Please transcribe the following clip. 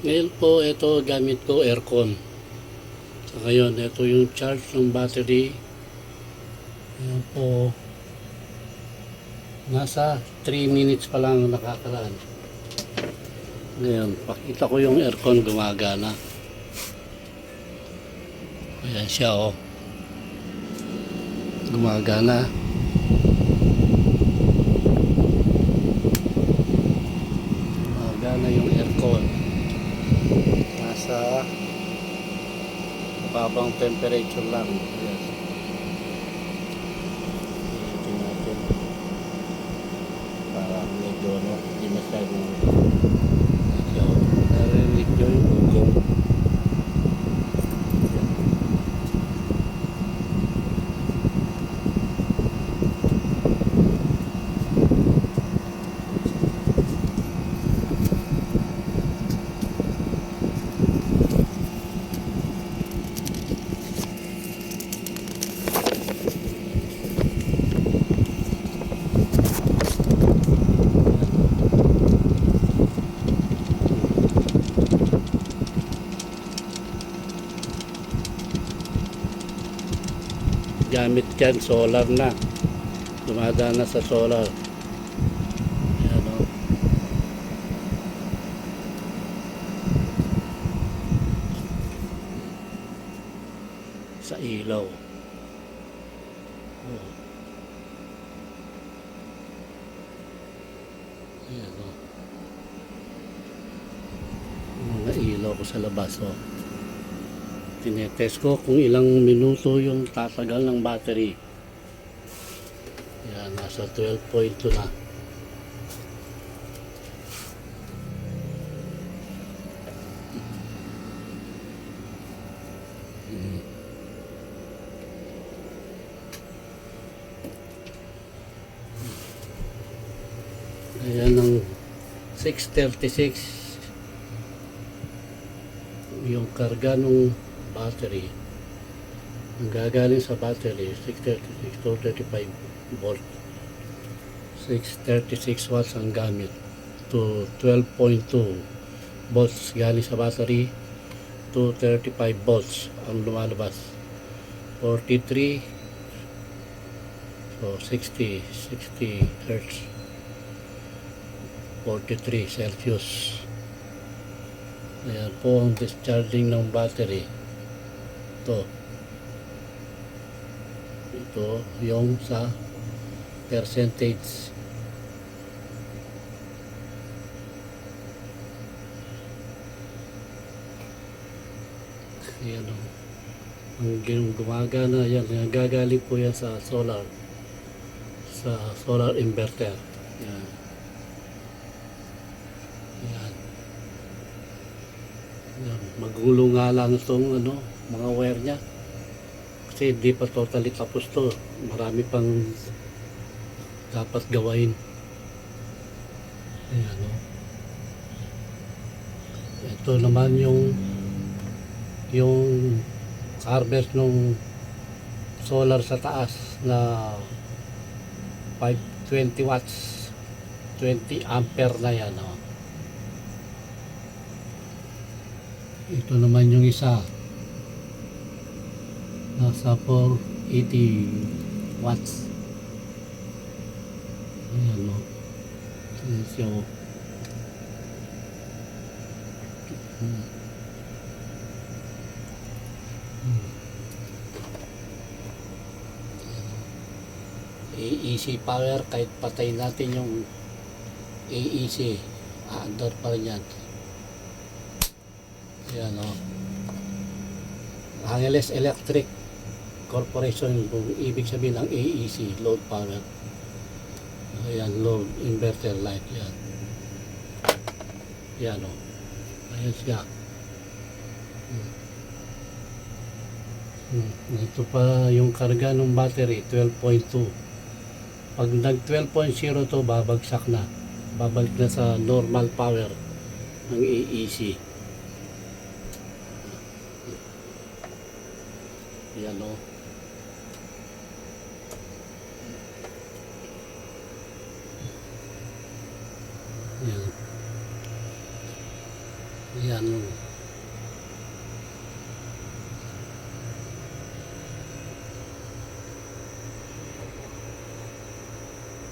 Ngayon po, ito gamit ko aircon. So ngayon, ito yung charge ng battery. Ayan po, nasa 3 minutes pa lang nakakaraan. Ngayon, pakita ko yung aircon gumagana. Ayan siya, oh. Gumagana. Gumagana yung aircon. Nasa mababang temperature lang. Ayan. Tingnan natin. Para medyo, no, hindi masyadong medyo narinig nyo yung ugong. Gamit dyan, solar na. Dumadaan na sa solar. Ayan, o. Sa ilaw. Oh. Ayan, o. Mga ilaw ko sa labas, o. Tinetest ko kung ilang minuto yung tatagal ng battery. Yan, nasa 12.2 na. Ayan ang 6:36 yung karga ng battery. Ang gagaling sa battery 636 to 35 volt, 636 watts ang gamit to 12.2 volts galing sa battery to 35 volts ang lumalabas. 43, so 60 hertz, 43 Celsius. Ayan po ang discharging ng battery. Ito yung sa percentage. Ayan o. Ang gumagana yan. Gagaling po yan sa solar. Sa solar inverter. Ayan. Ayan. Ayan. Magulo nga lang itong mga wire nya. Kasi hindi pa totally tapos to. Marami pang dapat gawain. Ayan, o. Ito naman yung harvest ng solar sa taas na 520 watts, 20 ampere na yan, o. Ito naman yung isa, nasa 480 watts. Ayan, o. So, AEC power, kahit patay natin yung AEC, under pa rin yan. Ayan, o. Angeles Electric Corporation, kung ibig sabihin ng AEC, load power. Ayan, load inverter light, yan. Yan, o. Ayan siya. Ito pa yung karga ng battery, 12.2. Pag nag 12.0 to, babagsak na. Babalik na sa normal power ng AEC. Yan, o. Yan. Ayan.